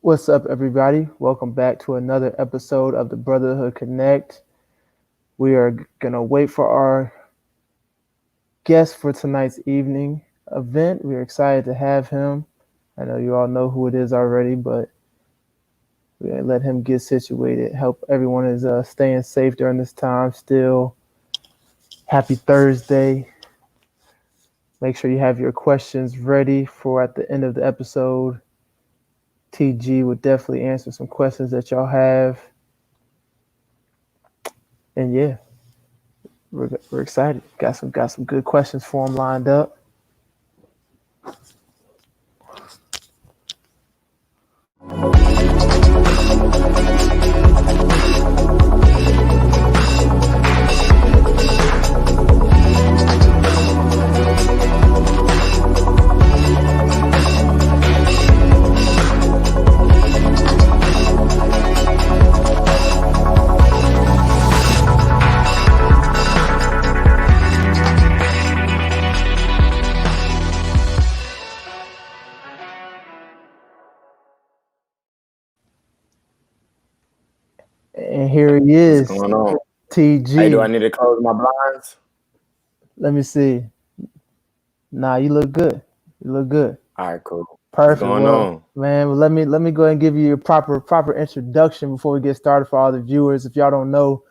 What's up, everybody? Welcome back to another episode of the Brotherhood Connect. We are going to wait for our guest for tonight's evening event. We're excited to have him. I know you all know who it is already, but we're going to let him get situated. Help everyone is staying safe during this time still. Happy Thursday. Make sure you have your questions ready for at the end of the episode. TG would definitely answer some questions that y'all have. And yeah, we're excited. Got some good questions for him lined up. And here he What's is, going on? TG. Hey, do I need to close my blinds? Let me see. Nah, you look good. You look good. All right, cool. What's Perfect. going Well, on? man, well, let me go ahead and give you a proper introduction before we get started for all the viewers. If y'all don't know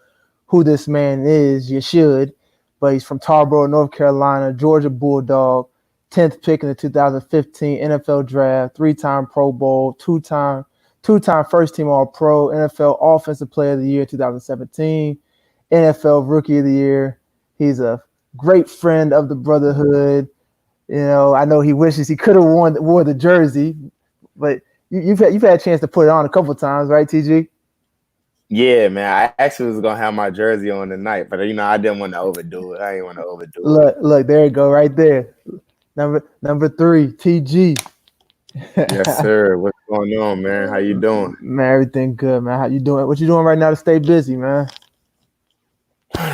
who this man is, you should. But he's from Tarboro, North Carolina, Georgia Bulldog, 10th pick in the 2015 NFL Draft, three-time Pro Bowl, two-time first team All-Pro, NFL Offensive Player of the Year 2017, NFL Rookie of the Year. He's a great friend of the Brotherhood. You know, I know he wishes he could have wore the jersey, but you've had a chance to put it on a couple of times, right, TG? Yeah, man. I actually was gonna have my jersey on tonight, but I didn't want to overdo it. I didn't want to overdo it. Look, there you go, right there. Number 3, TG. Yes, sir. What's going on, man? How you doing? Man, everything good, man. How you doing? What you doing right now to stay busy, man?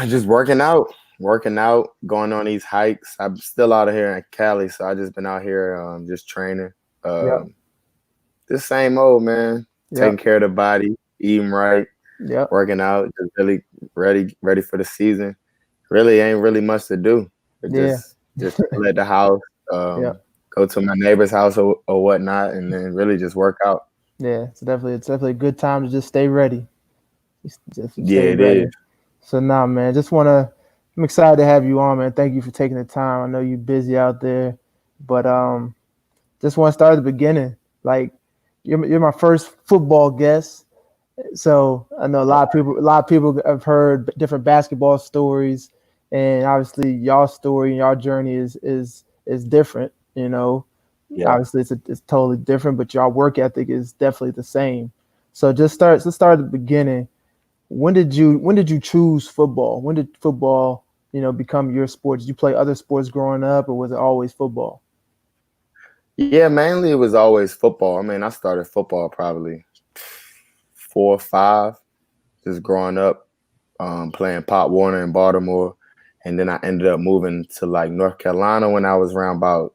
Just working out, going on these hikes. I'm still out of here in Cali, so I just been out here just training. Yep. This same old, man. Taking Yep. care of the body, eating right, Yep. working out, just really ready for the season. Really ain't really much to do. Yeah. Just chill at the house, Yep. go to my neighbor's house or whatnot, and then really just work out. Yeah. It's definitely a good time to just stay ready. Just Yeah, stay it ready. is. So nah, man. I'm excited to have you on, man. Thank you for taking the time. I know you're busy out there, but just want to start at the beginning. Like you're my first football guest. So I know a lot of people have heard different basketball stories, and obviously y'all story and y'all journey is different. You know, Yeah. obviously it's totally different, but y'all work ethic is definitely the same. So let's start at the beginning. When did you choose football? When did football become your sport? Did you play other sports growing up, or was it always football? Yeah, mainly it was always football. I mean, I started football probably 4 or 5, just growing up, playing Pop Warner in Baltimore. And then I ended up moving to like North Carolina when I was around about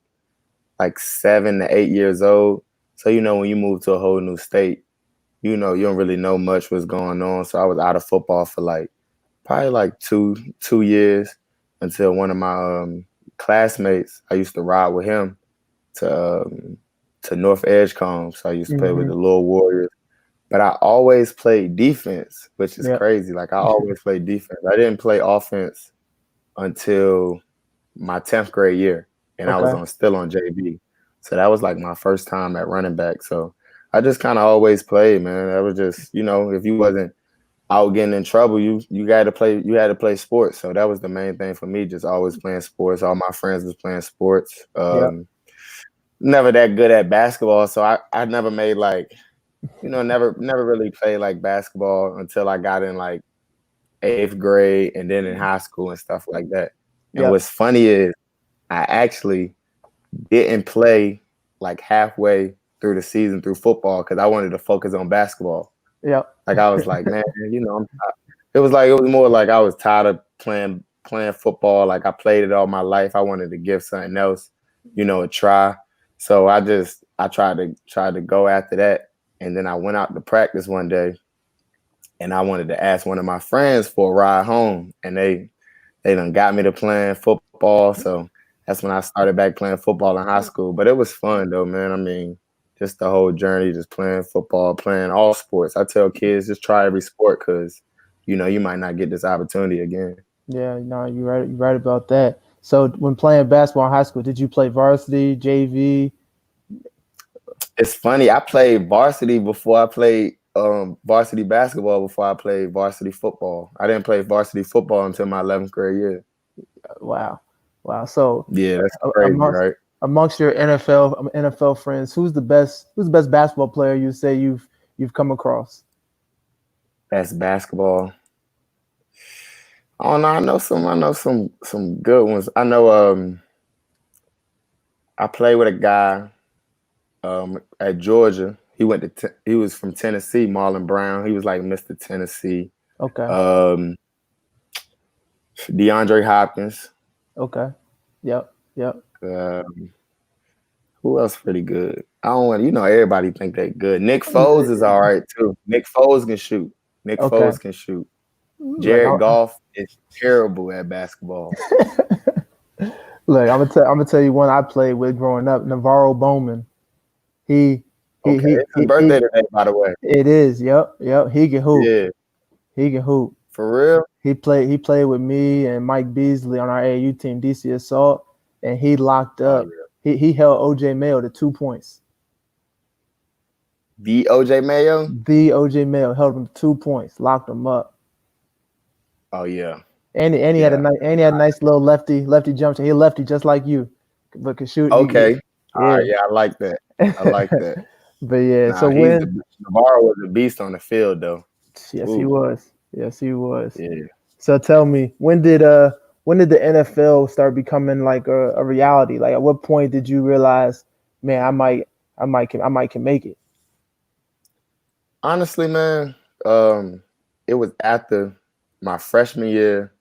like 7 to 8 years old. So, when you move to a whole new state, you don't really know much what's going on. So I was out of football for like probably like two years until one of my classmates, I used to ride with him to North Edgecombe. So I used to play with Mm-hmm. the Little Warriors. But I always played defense, which is Yep. crazy. Like I always played defense. I didn't play offense until my 10th grade year, and I was Okay. still on JV. So that was like my first time at running back. So I just kind of always played, man. That was just, if you wasn't out getting in trouble, you had to play sports. So that was the main thing for me, just always playing sports. All my friends was playing sports. Yep. Never that good at basketball, so I never made like, never really played like basketball until I got in like 8th grade and then in high school and stuff like that. And Yep. what's funny is I actually didn't play like halfway through the season through football because I wanted to focus on basketball. Yep. Like I was like, man, it was more like I was tired of playing football. Like I played it all my life. I wanted to give something else, a try. So I tried to go after that. And then I went out to practice one day, and I wanted to ask one of my friends for a ride home, and they done got me to playing football. So that's when I started back playing football in high school. But it was fun though, man. I mean, just the whole journey, just playing football, playing all sports. I tell kids just try every sport because you might not get this opportunity again. Yeah, no, you're right. You're right about that. So when playing basketball in high school, did you play varsity, JV? It's funny. I played varsity before I played varsity basketball before I played varsity football. I didn't play varsity football until my 11th grade year. Wow, wow. So Yeah, that's crazy, amongst right? your NFL friends, who's the best basketball player you say you've come across? That's basketball. Oh no, I know some good ones. I know I played with a guy at Georgia. He was from Tennessee, Marlon Brown. He was like Mr. Tennessee. Okay, Um, DeAndre Hopkins. okay, yep, yep. Um, who else pretty good? I don't want everybody think they good. Nick Foles is all right too. Nick Foles can shoot. Nick Okay, Foles can shoot. look, Jared Goff is terrible at basketball. look. I'm gonna tell you one I played with growing up. Navarro Bowman. He he Okay, he it's his he. birthday he today, by the way. it is. Yep, yep. He can hoop. Yeah, He can hoop. for real. He played with me and Mike Beasley on our AAU team, DC Assault, and he locked Oh up. yeah. He held OJ Mayo to 2 points. The OJ Mayo. The OJ Mayo held him to 2 points, locked him up. Oh yeah, And he had a yeah. nice little lefty jump shot. He a lefty just like you, but could shoot. Okay. All Yeah. right. Yeah, I like that. I like that. But yeah, so Nah, he's when the Navarro was a beast on the field though. yes he Ooh, was. Yes he was. yeah. So tell me, when did the NFL start becoming like a reality? Like at what point did you realize, man, I might can make it? Honestly, man, um, it was after my freshman year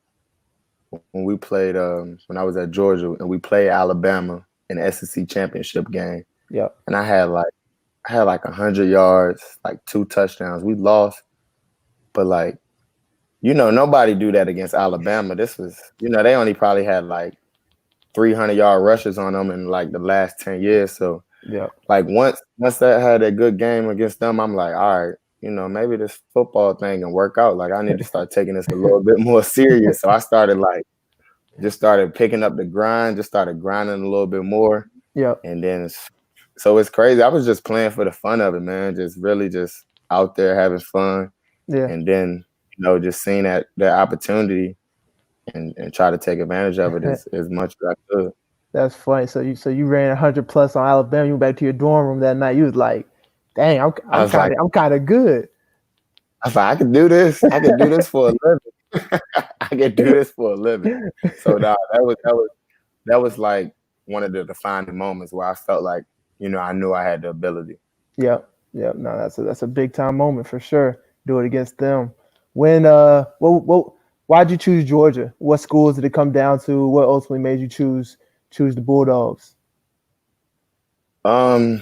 when we played when I was at Georgia and we played Alabama in the SEC championship game. Yep. And I had like 100 yards, like 2 touchdowns. We lost, but like, nobody do that against Alabama. This was, they only probably had like 300-yard rushes on them in like the last 10 years. So Yep. like once that had a good game against them, I'm like, all right, maybe this football thing can work out. Like I need to start taking this a little bit more serious. So I started just started picking up the grind, just started grinding a little bit more. Yep. And then so it's crazy. I was just playing for the fun of it, man. Just really just out there having fun. Yeah. And then, just seeing that opportunity and try to take advantage of it as much as I could. That's funny. So you ran 100 plus on Alabama. You went back to your dorm room that night. You was like, dang, I'm I I'm was kind like, of I'm kind of good. I could do this. I could do this for a living. I could do this for a living. So nah, that was like one of the defining moments where I felt like, I knew I had the ability. Yep. Yep. No, that's a big time moment for sure. Do it against them. When why'd you choose Georgia? What schools did it come down to? What ultimately made you choose the Bulldogs? Um,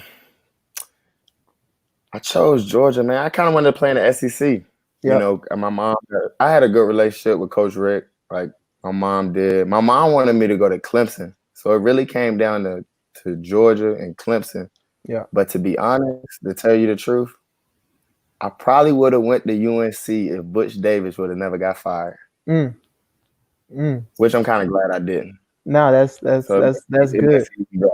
I chose Georgia, man. I kind of wanted to play in the SEC. Yep. And my mom, I had a good relationship with Coach Rick. Like my mom did. My mom wanted me to go to Clemson. So it really came down to Georgia and Clemson. Yeah. But to be honest, to tell you the truth, I probably would have went to UNC if Butch Davis would have never got fired. Mm. Mm. Which I'm kind of glad I didn't. No, that's that's So that's that's it makes good. it even better.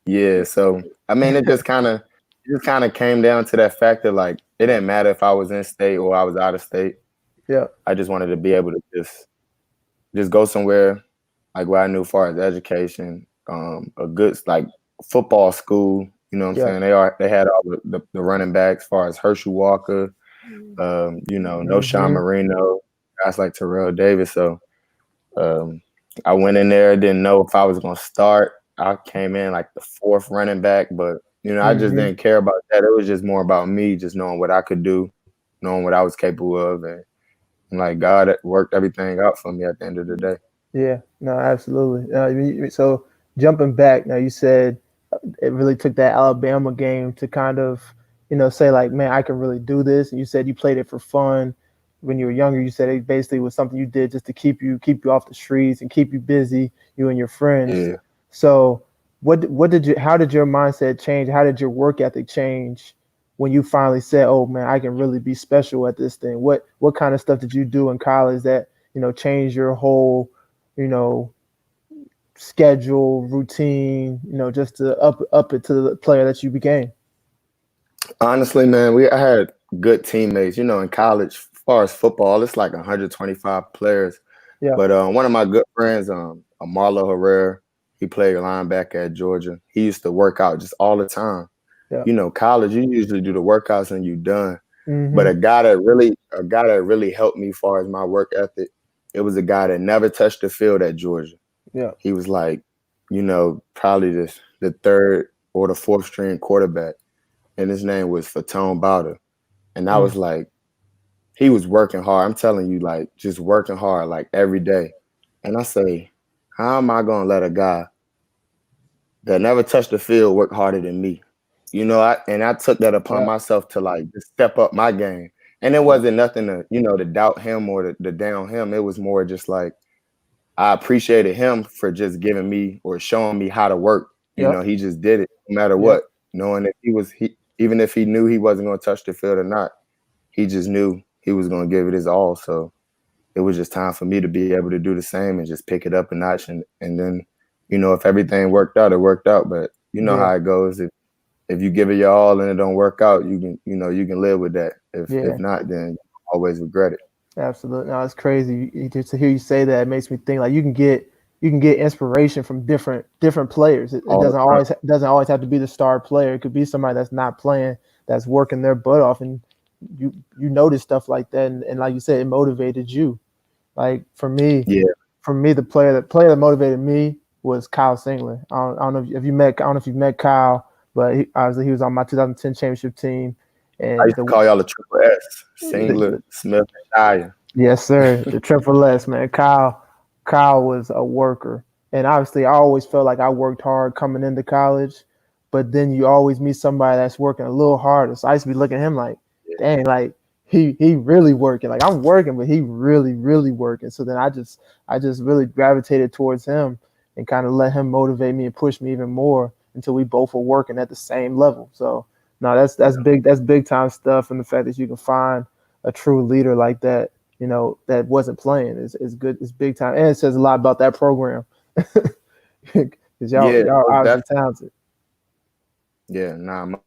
Yeah. So I mean, it just kind of came down to that fact that like it didn't matter if I was in state or I was out of state. Yeah. I just wanted to be able to just go somewhere like where I knew as far as education, a good like football school. You know what I'm Yeah. saying? They had all the running backs as far as Herschel Walker, no Sean Hmm. Marino, guys like Terrell Davis. So um, I went in there, didn't know if I was gonna start. I came in like the fourth running back, but I just Hmm. didn't care about that. It was just more about me, just knowing what I could do, knowing what I was capable of, and like God worked everything out for me at the end of the day. Yeah. No, absolutely. So jumping back, now you said it really took that Alabama game to kind of say like, man, I can really do this? And you said you played it for fun when you were younger. You said it basically was something you did just to keep you off the streets and keep you busy, you and your friends. Yeah. So how did your mindset change? How did your work ethic change when you finally said, oh man, I can really be special at this thing? What kind of stuff did you do in college that, changed your whole, you know, schedule, routine, just to up it to the player that you became? Honestly, man, I had good teammates. In college, as far as football, it's like 125 players. Yeah, But one of my good friends, Marlo Herrera, he played linebacker at Georgia. He used to work out just all the time. yeah. College, you usually do the workouts and you done. But Mm-hmm. a guy that really helped me as far as my work ethic, it was a guy that never touched the field at Georgia. Yeah. He was like, probably the third or the fourth string quarterback, and his name was Fatone Bowder. And I Mm. was like, he was working hard. I'm telling you, like, just working hard, like every day. And I say, how am I gonna let a guy that never touched the field work harder than me? I took that upon Yeah. myself to like just step up my game. And it Yeah. wasn't nothing to doubt him or to down him. It was more just like I appreciated him for just giving me or showing me how to work. Yep. He just did it no matter Yep. what, knowing that even if he knew he wasn't gonna touch the field or not, he just knew he was gonna give it his all. So it was just time for me to be able to do the same and just pick it up a notch and then, if everything worked out, it worked out. But you know Yeah. how it goes. If you give it your all and it don't work out, you can live with that. If Yeah. not, then you always regret it. Absolutely. No, it's crazy. Just to hear you say that, it makes me think like you can get inspiration from different players. It All the doesn't always have to be the star player. It could be somebody that's not playing, that's working their butt off, and you notice stuff like that, and like you said, it motivated you. Like Yeah. for me, the player that motivated me was Kyle Singler. I don't know if you met. I don't know if you met Kyle, but obviously he was on my 2010 championship team, I and used to call y'all the Triple S, Singler, the Smith, and Shire. yes, sir. The triple S, man. Kyle was a worker. And obviously I always felt like I worked hard coming into college, but then you always meet somebody that's working a little harder. So I used to be looking at him like, dang, like he really working. Like I'm working, but he really, really working. So then I just really gravitated towards him and kind of let him motivate me and push me even more until we both were working at the same level. So no, that's big time stuff, and the fact that you can find a true leader like that, that wasn't playing is good. It's big time, and it says a lot about that program because y'all Yeah, y'all most obviously definitely. talented. Yeah, nah,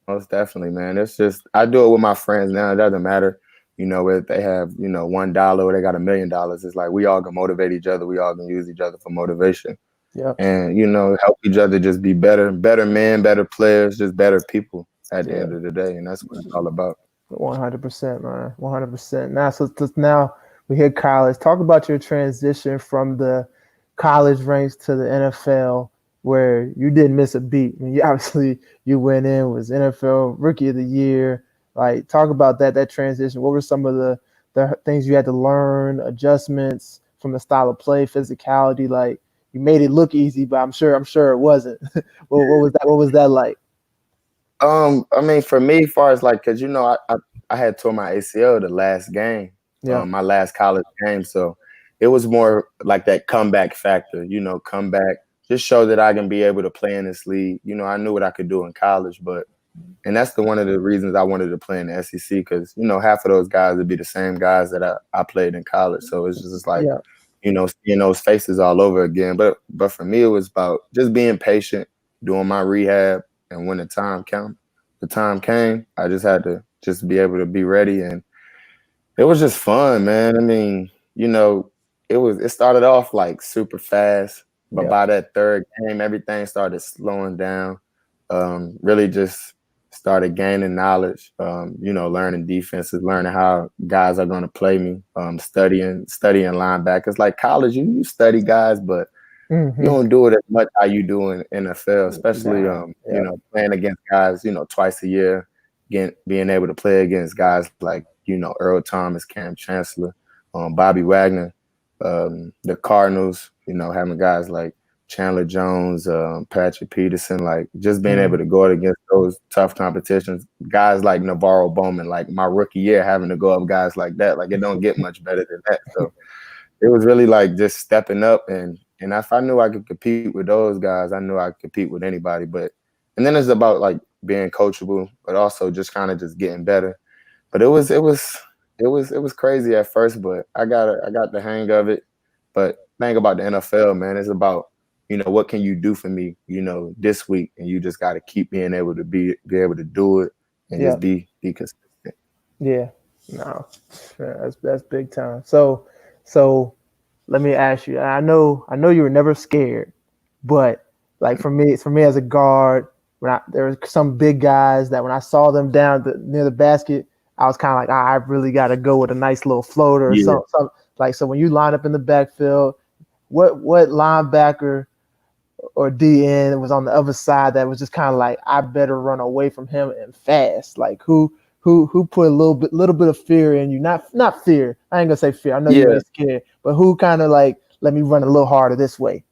most definitely, man. It's just I do it with my friends now. It doesn't matter, if they have $1 or they got $1,000,000. It's like we all can motivate each other. We all can use each other for motivation, Yep. and help each other just be better men, better players, just better people at the Yeah. end of the day. And that's what it's all about. 100%, man. 100%. Now we hit college. Talk about your transition from the college ranks to the NFL, where you didn't miss a beat. I mean, you obviously you went in, was NFL Rookie of the Year. Like, talk about that transition. What were some of the things you had to learn, adjustments from the style of play, physicality? Like, you made it look easy, but I'm sure it wasn't. What was that like? I mean, for me, as far as like, cause I had tore my ACL the last game, Yeah. my last college game, so it was more like that comeback factor. Come back, just show that I can be able to play in this league. I knew what I could do in college, and that's one of the reasons I wanted to play in the SEC because half of those guys would be the same guys that I played in college. So it's just like Yeah. seeing those faces all over again. But for me, it was about just being patient, doing my rehab, and when the time came, I just had to just be able to be ready, and it was just fun, man. I mean, it started off like super fast, but Yeah. by that third game, everything started slowing down. Really just started gaining knowledge, learning defenses, learning how guys are going to play me, studying linebackers. Like college, you study guys, but you Hmm. don't do it as much how you do in NFL, especially Nah. Yeah. playing against guys, twice a year, being able to play against guys like, Earl Thomas, Cam Chancellor, Bobby Wagner, the Cardinals, having guys like Chandler Jones, Patrick Peterson, like just being able to go out against those tough competitions, guys like Navarro Bowman, like my rookie year, having to go up guys like that, like it don't get much better than that. So it was really like just stepping up, and if I knew I could compete with those guys, I knew I could compete with anybody. And then it's about like being coachable, but also just kind of just getting better. But it was crazy at first, but I got the hang of it. But thing about the NFL, man, it's about, what can you do for me, this week, and you just got to keep being able to be able to do it and just be consistent. Yeah. No, that's big time. So let me ask you. I know you were never scared, but like for me as a guard, there were some big guys that when I saw them down near the basket, I was kind of like, I really got to go with a nice little floater or Yeah. something. Like, so when you line up in the backfield, what linebacker or DN was on the other side that was just kind of like, I better run away from him and fast? Like who put a little bit of fear in you? Not fear. I ain't gonna say fear. I know you ain't scared, but who kind of like, let me run a little harder this way?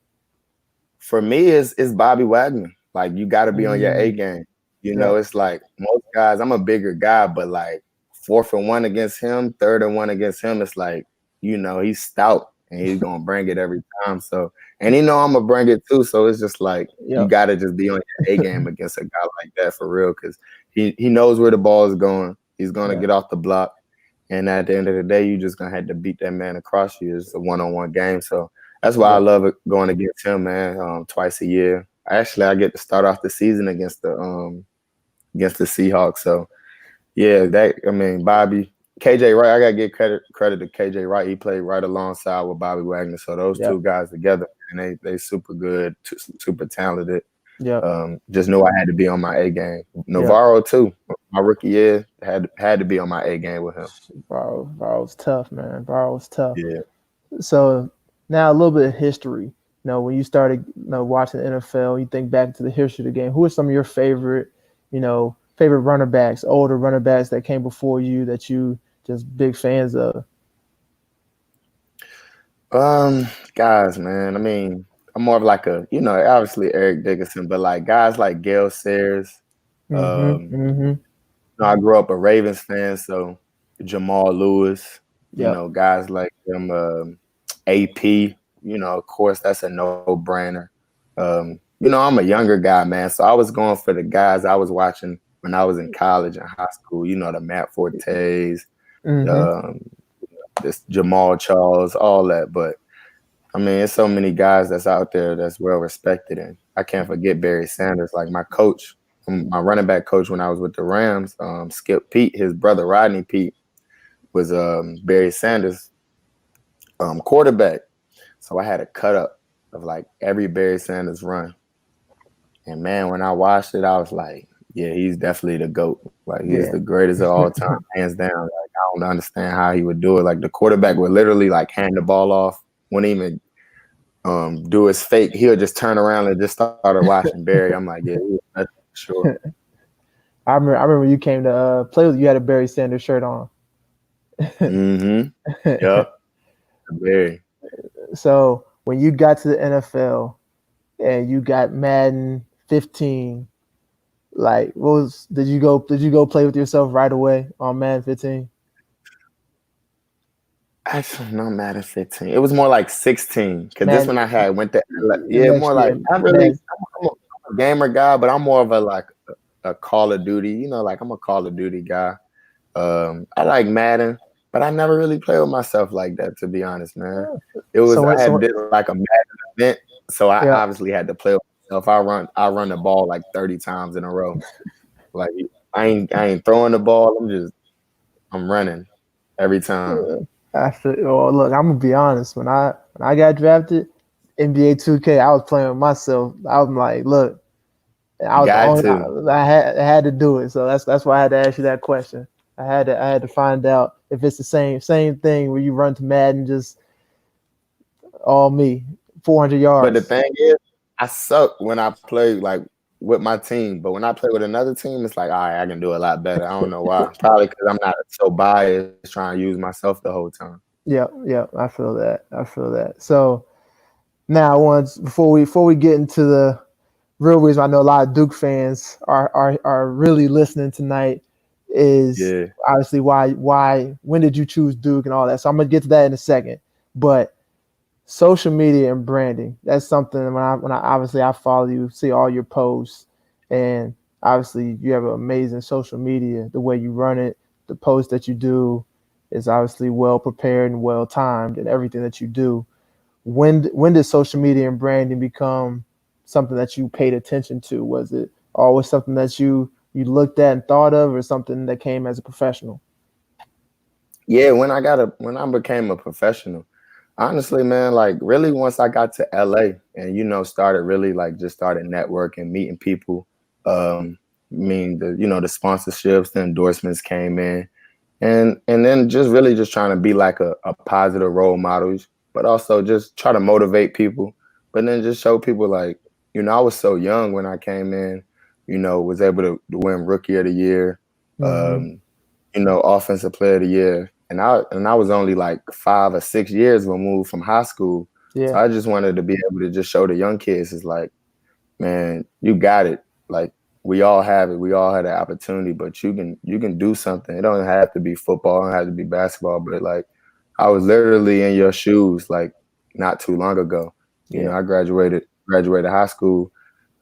For me, it's Bobby Wagner. Like, you got to be on your A game. It's like most guys, I'm a bigger guy, but like 4th and 1 against him, 3rd and 1 against him, it's like, he's stout and he's going to bring it every time. So, and I'm going to bring it too. So it's just like, you got to just be on your A game against a guy like that for real, because he knows where the ball is going. He's going to get off the block. And at the end of the day, you just going to have to beat that man across you. It's a one-on-one game. So that's why I love it going against him, man, twice a year. Actually, I get to start off the season against the Seahawks. So, yeah, Bobby, KJ Wright, I got to give credit to KJ Wright. He played right alongside with Bobby Wagner. So those two guys together, and they super good, super talented. Just knew I had to be on my A game. Navarro too. My rookie year had to be on my A game with him. Navarro was tough, man. Navarro was tough. Yeah. So now a little bit of history. When you started, watching the NFL, you think back to the history of the game. Who are some of your favorite running backs, older running backs that came before you that you just big fans of? Guys, man. I'm more of like obviously Eric Dickerson, but like guys like Gale Sayers. I grew up a Ravens fan, so Jamal Lewis. Guys like them, AP. Of course, that's a no-brainer. I'm a younger guy, man, so I was going for the guys I was watching when I was in college and high school. The Matt Fortes, this Jamal Charles, all that. But there's so many guys that's out there that's well respected, and I can't forget Barry Sanders. Like my coach, my running back coach when I was with the Rams, Skip Pete, his brother Rodney Pete was Barry Sanders' quarterback. So I had a cut up of like every Barry Sanders run. And man, when I watched it, I was like, yeah, he's definitely the GOAT. Like he's the greatest of all time, hands down. Like I don't understand how he would do it. Like the quarterback would literally like hand the ball off, wouldn't even do his fake. He'll just turn around and just started watching Barry. I'm like, yeah, that's for sure. I remember you came to play with. You had a Barry Sanders shirt on. Yep. Barry. So when you got to the NFL and you got Madden 15, like did you go play with yourself right away on Madden 15? Actually, not Madden 15. It was more like 16 because this one I went to more like I'm a gamer guy, but I'm more of a Call of Duty. Like I'm a Call of Duty guy. I like Madden. But I never really played with myself like that, to be honest, man. It was did like a Madden event, so I obviously had to play with myself. I run the ball like 30 times in a row. Like I ain't throwing the ball. I'm running every time. Look, I'm gonna be honest. When I got drafted, NBA 2K, I was playing with myself. I was like, look, I had to do it. So that's why I had to ask you that question. I had to find out if it's the same thing where you run to Madden, just all me, 400 yards. But the thing is, I suck when I play like with my team. But when I play with another team, it's like, all right, I can do a lot better. I don't know why. Probably because I'm not so biased trying to use myself the whole time. Yeah, I feel that. So Now, once before we get into the real reason I know a lot of Duke fans are really listening tonight is Yeah. obviously why when did you choose Duke and all that. So I'm gonna get to that in a second. But social media and branding, that's something when I obviously I follow you, see all your posts, and obviously you have an amazing social media. The way you run it, the posts that you do is obviously well prepared and well timed and everything that you do. When did social media and branding become something that you paid attention to? Was it always something that you looked at and thought of, or something that came as a professional? Yeah, when I became a professional, honestly, man, like really once I got to LA and started really like just started networking, meeting people. I mean the sponsorships, the endorsements came in, and then just really just trying to be like a positive role model, but also just try to motivate people, but then just show people like, I was so young when I came in, was able to win rookie of the year, Mm-hmm. um, offensive player of the year. And I was only like 5 or 6 years removed from high school. So Yeah, I just wanted to be able to just show the young kids is like, man, you got it. Like we all have it. We all had the opportunity, but you can do something. It don't have to be football, it don't have to be basketball, but like I was literally in your shoes like not too long ago. yeah, I graduated high school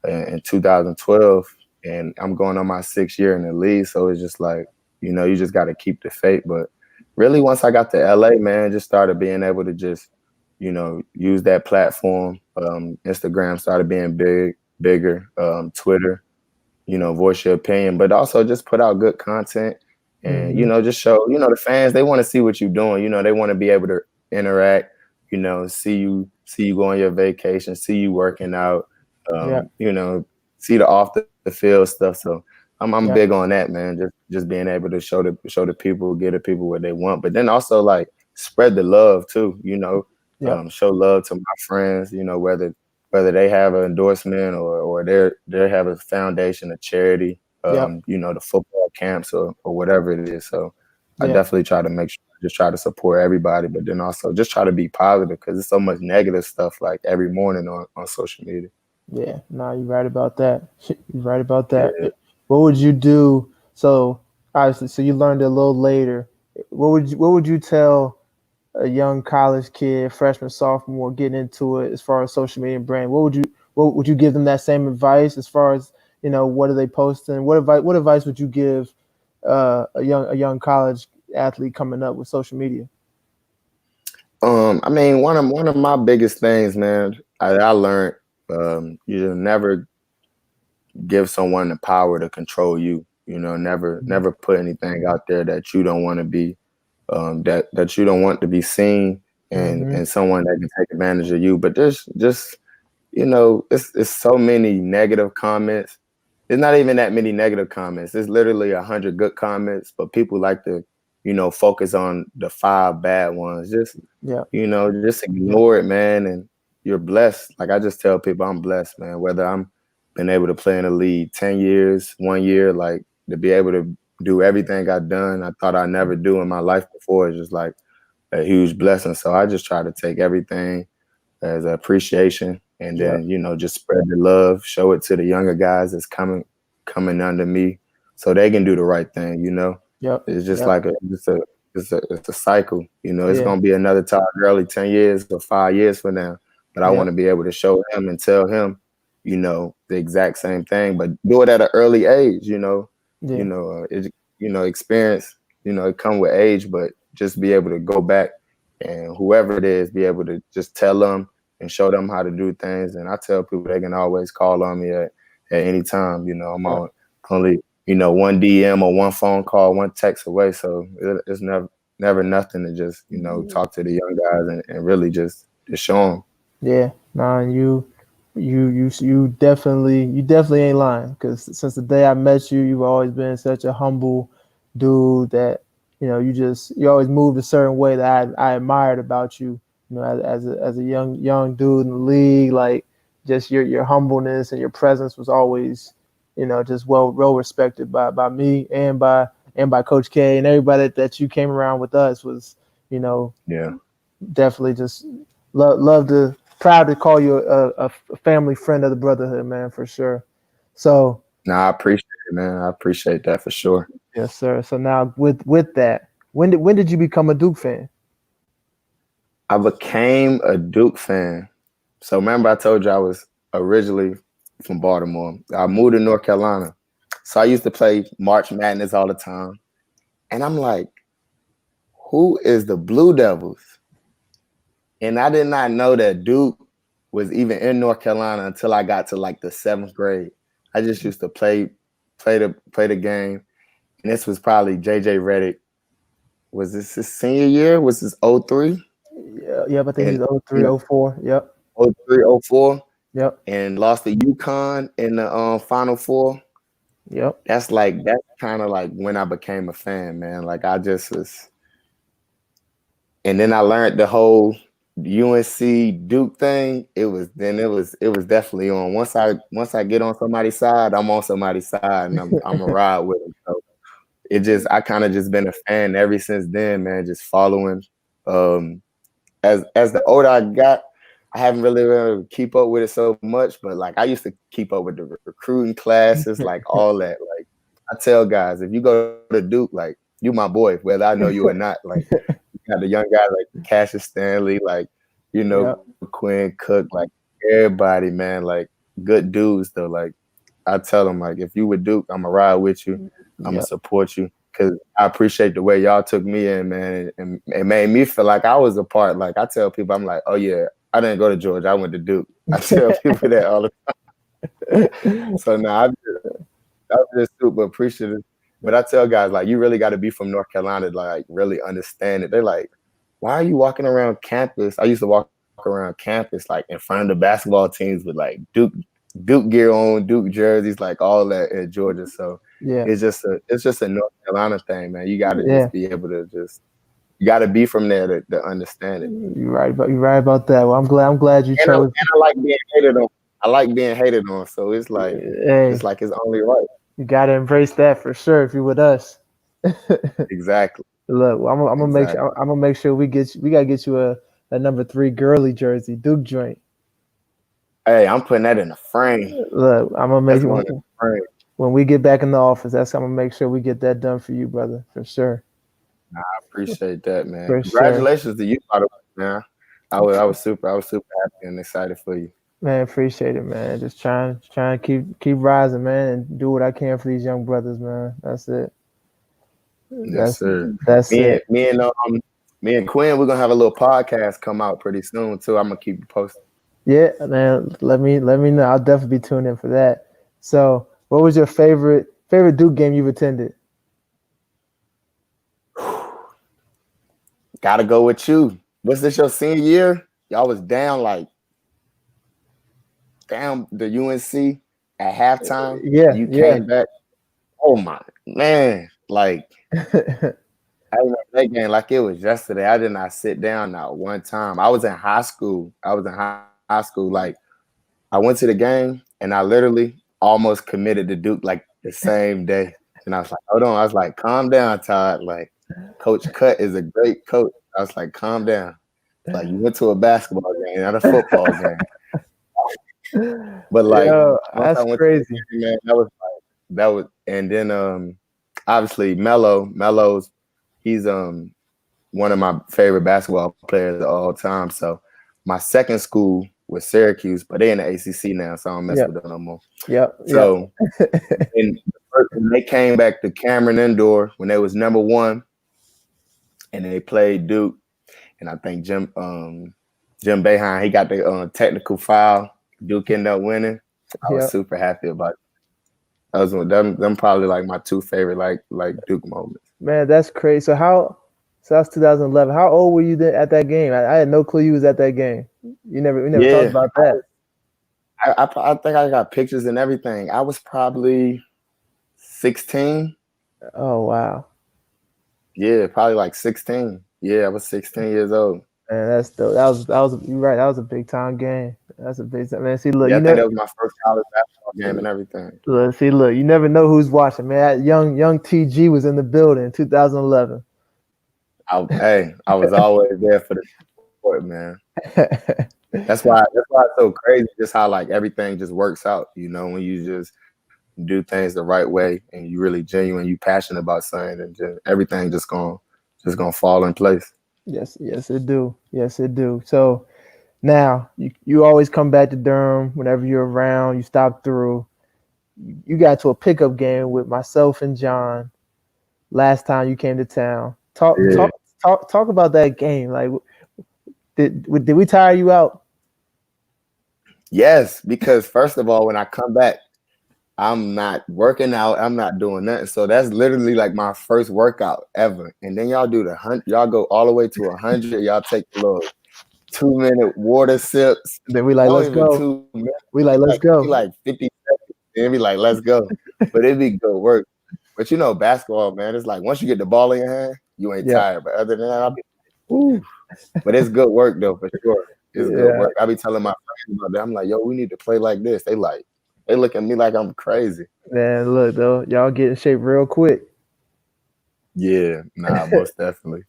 in 2012, and I'm going on my 6th year in the league. So it's just like, you just got to keep the faith. But really, once I got to LA, man, just started being able to just, use that platform. Instagram started being bigger, Twitter, voice your opinion, but also just put out good content and, mm-hmm. just show, the fans, they want to see what you're doing. They want to be able to interact, see you go on your vacation, see you working out, Yeah, see the off the field stuff. So I'm yeah, big on that, man. Just being able to show the people, get the people what they want, but then also like spread the love too, yeah, show love to my friends, whether they have an endorsement or they have a foundation, a charity, yeah, the football camps or whatever it is. So I yeah, definitely try to make sure I just try to support everybody, but then also just try to be positive because there's so much negative stuff like every morning on social media. yeah. No, you're right about that. You're right about that. Yeah. What would you do? So obviously, so you learned it a little later. What would you tell a young college kid, freshman, sophomore, getting into it as far as social media and brand? What would you give them that same advice as far as what are they posting? What advice would you give a young college athlete coming up with social media? I mean, one of my biggest things, man, I learned, you never give someone the power to control you. Never put anything out there that you don't want to be, that you don't want to be seen, and Mm-hmm. someone that can take advantage of you. But there's just, it's so many negative comments. There's not even that many negative comments. It's literally 100 good comments, but people like to, focus on the 5 bad ones. Yeah, Just ignore it, man. And you're blessed. Like I just tell people I'm blessed, man. Whether I'm been able to play in the league 10 years, 1 year, like to be able to do everything I've done, I thought I'd never do in my life before is just like a huge blessing. So I just try to take everything as appreciation, and yeah, then just spread the love, show it to the younger guys that's coming under me, so they can do the right thing. yep, It's just yep, like it's a cycle. It's yeah, gonna be another Todd Gurley 10 years or 5 years from now, but I want yep, to be able to show him and tell him, the exact same thing, but do it at an early age. yeah, Experience. It come with age, but just be able to go back and whoever it is, be able to just tell them and show them how to do things. And I tell people they can always call on me at any time. I'm yep, on only, one DM or one phone call, one text away. So it's never nothing to just, talk to the young guys and really just show them. yeah. Nah, you definitely ain't lying. Because since the day I met you, you've always been such a humble dude that you always moved a certain way that I admired about you. As a young dude in the league, like just your humbleness and your presence was always, just well respected by me and by Coach K, and everybody that you came around with us was, you know Yeah. definitely just love to. proud to call you a family friend of the Brotherhood, man, for sure. So Nah, I appreciate it, man. I appreciate that for sure. yes, sir. So now with that, when did you become a Duke fan? I became a Duke fan. So remember I told you I was originally from Baltimore. I moved to North Carolina. So I used to play March Madness all the time. And I'm like, who is the Blue Devils? And I did not know that Duke was even in North Carolina until I got to like the 7th grade. I just used to play the game. And this was probably JJ Redick. Was this his senior year? Was this 03? Yeah, yep, I think And he's 03, 04. Yep. 03, 04? Yep. And lost to UConn in the Final Four. Yep. That's kind of like when I became a fan, man. Like I just was, and then I learned the whole UNC Duke thing. It was definitely on. Once I get on somebody's side, I'm on somebody's side, and I'm a ride with them. So I kind of just been a fan ever since then, man. Just following. As the older I got, I haven't really been able to keep up with it so much, but like I used to keep up with the recruiting classes, like all that. Like I tell guys, if you go to Duke, like you my boy, whether I know you or not. Like you got the young guys like Cassius Stanley, like Yep. Quinn Cook, like everybody, man, like good dudes though. Like I tell them, like if you with Duke, I'm gonna ride with you, I'm gonna support you. Cause I appreciate the way y'all took me in, man, and it made me feel like I was a part. Like I tell people, I'm like, oh yeah, I didn't go to Georgia, I went to Duke. I tell people that all the time. So now I'm just super appreciative. But I tell guys, like, you really got to be from North Carolina to like really understand it. They're like, why are you walking around campus? I used to walk around campus like in front of the basketball teams with like Duke gear on, Duke jerseys, like all that at Georgia. So Yeah. it's just a North Carolina thing, man. You got to Yeah. just be able to you got to be from there to understand it. You're right about that. Well, I'm glad you chose. And I like being hated on. I like being hated on. So it's like Hey, it's only right. you gotta embrace that for sure if you're with us. Exactly. Look, I'm gonna make sure we gotta get you a number 3 Gurley jersey, Duke joint. Hey, I'm putting that in the frame. Look, I'm gonna make That's sure when we get back in the office, I'm gonna make sure we get that done for you, brother, for sure. I appreciate that, man. For Congratulations to you, by the way, man. I was super happy and excited for you. Man, appreciate it, man. Just trying to keep rising, man, and do what I can for these young brothers, man. That's it. Yes, sir. That's it. Me and Quinn, we're gonna have a little podcast come out pretty soon too. I'm gonna keep you posted. Yeah, man. Let me know. I'll definitely be tuned in for that. So, what was your favorite Duke game you've attended? Gotta go with you. Was this your senior year? Y'all was down the UNC at halftime. Yeah, you came back. Oh my man! Like I remember that game like it was yesterday. I did not sit down not one time. I was in high school. High school. Like I went to the game and I literally almost committed to Duke like the same day. And I was like, hold on. I was like, calm down, Todd. Like Coach Cut is a great coach. I was like, calm down. Like you went to a basketball game, not a football game. But like, that's crazy. Game, man, that was, and then obviously Melo's, he's one of my favorite basketball players of all time. So my second school was Syracuse, but they're in the ACC now, so I don't mess with them no more. So when they came back to Cameron Indoor when they was number 1, and they played Duke, and I think Jim Boeheim, he got the technical foul. Duke ended up winning. I was super happy about it. That was them probably like my 2 favorite like Duke moments. Man, that's crazy. So that's 2011. How old were you then at that game? I had no clue you was at that game. We never talked about that. I think I got pictures and everything. I was probably 16. Oh wow. Yeah, probably like 16. Yeah, I was 16 years old. Man, that's dope. That was you're right. That was a big time game. That's a big time. Man, see, look, I think that was my first college basketball game and everything. Look, you never know who's watching, man. That young TG was in the building in 2011. I was always there for the support, man. That's why it's so crazy, just how like everything just works out, when you just do things the right way and you really genuine, you passionate about something, and just everything just gonna fall in place. Yes, yes, it do. Yes, it do. So now you always come back to Durham whenever you're around. You stop through. You got to a pickup game with myself and John last time you came to town. Talk, Yeah. talk, talk about that game. Like, did we tire you out? Yes, because first of all, when I come back, I'm not working out. I'm not doing nothing. So that's literally like my first workout ever. And then y'all do the 100. Y'all go all the way to 100. Y'all take a little 2-minute water sips. Then we like, Not let's even go. 2 minutes. We like, let's Be go. like 50 seconds. Then be like, let's go. But it'd be good work. But basketball, man, it's like once you get the ball in your hand, you ain't Yeah. tired. But other than that, I'll be, ooh. But it's good work though, for sure. It's good Yeah. work. I be telling my friends about that. I'm like, yo, we need to play like this. They look at me like I'm crazy. Man, look though, y'all get in shape real quick. Yeah, nah, most definitely.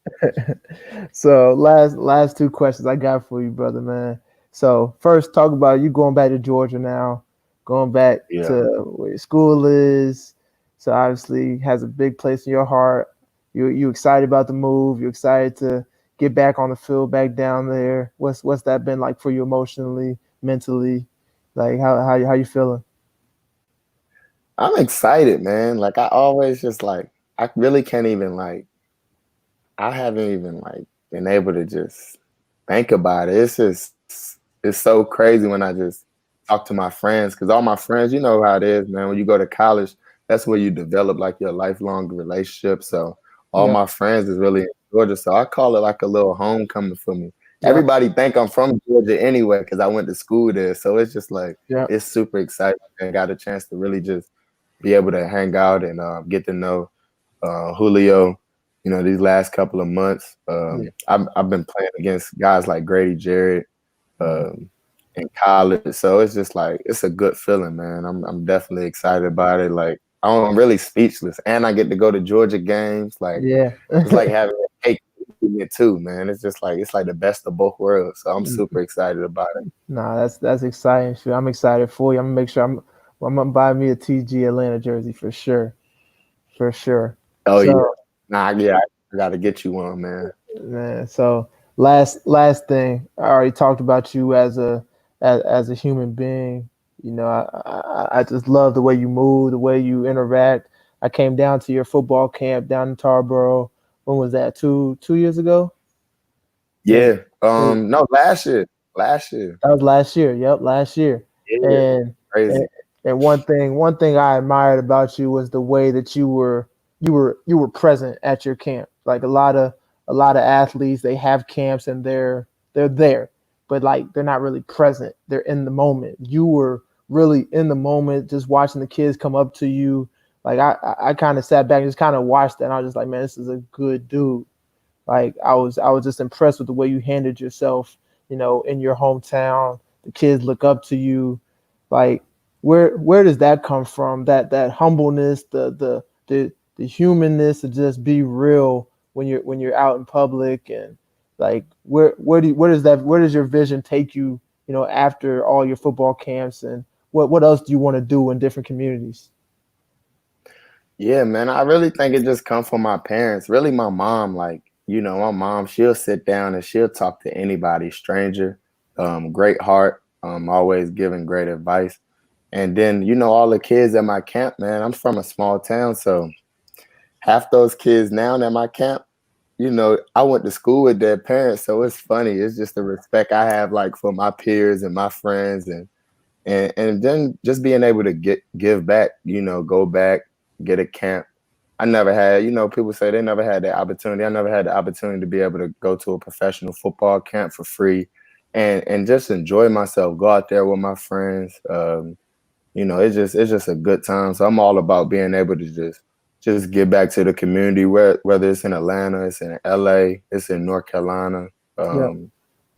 So last two questions I got for you, brother, man. So first, talk about you going back to Georgia now, going back Yeah. to where your school is. So obviously has a big place in your heart. You excited about the move? You excited to get back on the field, back down there? What's that been like for you emotionally, mentally? Like how you feeling? I'm excited, man. Like I always just like I really can't even like I haven't even like been able to just think about it. It's so crazy when I just talk to my friends, because all my friends, you know how it is, man. When you go to college, that's where you develop like your lifelong relationship. So all Yeah, my friends is really in Georgia. So I call it like a little homecoming for me. yeah, Everybody think I'm from Georgia anyway, because I went to school there. So it's just like yeah. it's super exciting and got a chance to really just be able to hang out and get to know Julio, these last couple of months. Yeah. I've been playing against guys like Grady Jarrett in college, so it's just like it's a good feeling, man. I'm definitely excited about it. Like I'm really speechless, and I get to go to Georgia games. Like Yeah. it's like having a cake eating it too, man. It's just like it's like the best of both worlds. So I'm super excited about it. Nah, that's exciting. Shit, I'm excited for you. I'm gonna make sure I'm gonna buy me a TG Atlanta jersey for sure. Oh yeah, So nah, yeah, I gotta get you one, man. man, so last thing, I already talked about you as a human being. I just love the way you move, the way you interact. I came down to your football camp down in Tarboro. When was that? Two years ago? Yeah, Yeah, yeah. no, last year, That was last year. Yep, last year. yeah, And crazy. and, and one thing I admired about you was the way that you were present at your camp. Like a lot of athletes, they have camps and they're there, but like they're not really present. They're in the moment. You were really in the moment, just watching the kids come up to you. Like I kind of sat back and just kind of watched that. And I was just like, man, this is a good dude. Like I was just impressed with the way you handled yourself, in your hometown. The kids look up to you. Like where does that come from? That humbleness, the humanness to just be real when you're out in public, and like where does your vision take you, after all your football camps, and what else do you want to do in different communities? Yeah, man, I really think it just comes from my parents. Really, my mom. Like, my mom, she'll sit down and she'll talk to anybody, stranger. Great heart. Always giving great advice. And then, all the kids at my camp, man. I'm from a small town, so half those kids now at my camp, I went to school with their parents, so it's funny. It's just the respect I have, like, for my peers and my friends, and then just being able to give back, go back, get a camp. I never had, people say they never had that opportunity. I never had the opportunity to be able to go to a professional football camp for free and just enjoy myself, go out there with my friends. It's just a good time. So I'm all about being able to just get back to the community, whether it's in Atlanta, it's in LA, it's in North Carolina, Yeah.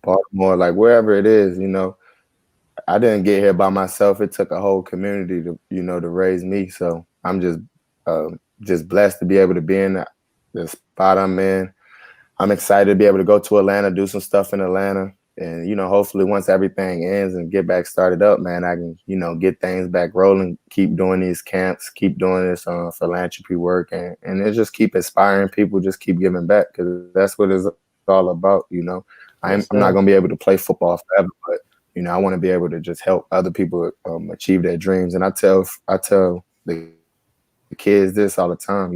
Baltimore, like wherever it is. I didn't get here by myself. It took a whole community to raise me. So I'm just blessed to be able to be in the spot I'm in. I'm excited to be able to go to Atlanta, do some stuff in Atlanta. And, hopefully once everything ends and get back started up, man, I can, get things back rolling, keep doing these camps, keep doing this philanthropy work, and it just keep inspiring people, just keep giving back, because that's what it's all about, I'm not going to be able to play football forever, but, I want to be able to just help other people achieve their dreams. And I tell the kids this all the time,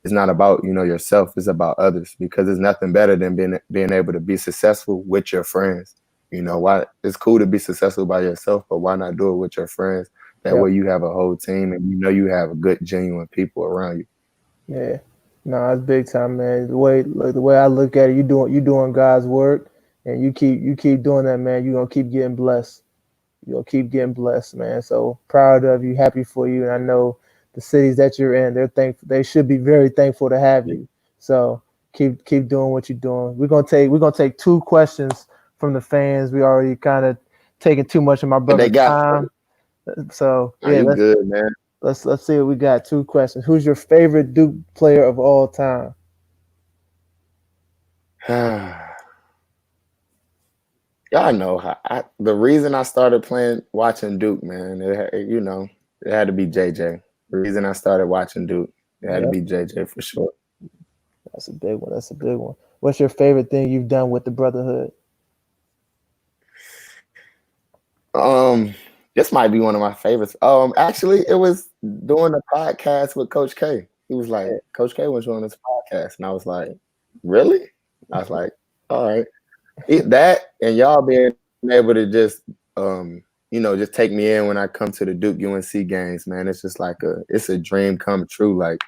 it's not about, yourself, it's about others, because there's nothing better than being able to be successful with your friends. Why it's cool to be successful by yourself, but why not do it with your friends? That way you have a whole team and you have a good, genuine people around you. Yeah. No, it's big time, man. The way I look at it, you doing God's work, and you keep doing that, man. You're gonna keep getting blessed. You'll keep getting blessed, man. So proud of you, happy for you, and I know the cities that you're in, they're thankful. They should be very thankful to have you. So keep doing what you're doing. We're gonna take two questions from the fans. We already kind of taking too much of my brother's time. So yeah, you good, man. Let's see what we got. Two questions. Who's your favorite Duke player of all time? Y'all know the reason I started watching Duke, man. It had to be JJ. The reason I started watching Duke, it had to be JJ for sure. That's a big one. What's your favorite thing you've done with the Brotherhood? This might be one of my favorites. Actually, it was doing a podcast with Coach K. He was like, Coach K was doing this podcast, and I was like, really? I was like, all right. That and y'all being able to just just take me in when I come to the Duke UNC games, man. It's just like it's a dream come true. Like,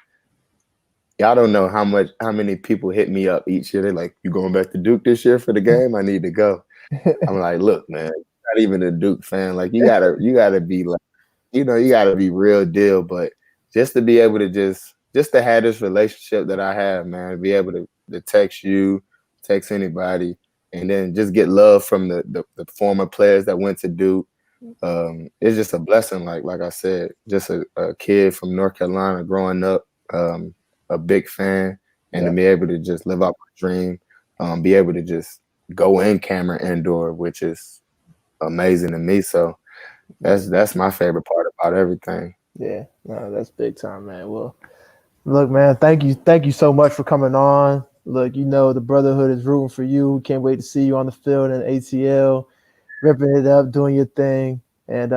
y'all don't know how many people hit me up each year. They're like, you going back to Duke this year for the game? I need to go. I'm like, look, man, not even a Duke fan. Like, you gotta be like, you gotta be real deal. But just to be able to just to have this relationship that I have, man, be able to text you, text anybody, and then just get love from the former players that went to Duke. It's just a blessing. Like I said, just a kid from North Carolina growing up, a big fan, and to be able to just live out my dream, be able to just go in camera indoor, which is amazing to me. So that's my favorite part about everything. Yeah, no, that's big time, man. Well, look, man, thank you so much for coming on. Look, the Brotherhood is rooting for you. Can't wait to see you on the field in ATL, ripping it up, doing your thing. And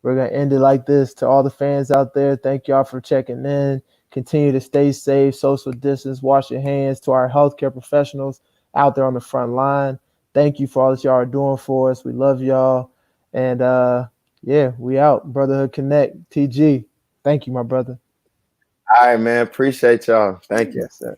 we're gonna end it like this. To all the fans out there, thank y'all for checking in. Continue to stay safe, social distance, wash your hands. To our healthcare professionals out there on the front line, thank you for all that y'all are doing for us. We love y'all. And we out. Brotherhood Connect. TG. Thank you, my brother. All right, man. Appreciate y'all. Thank you. Yes, sir.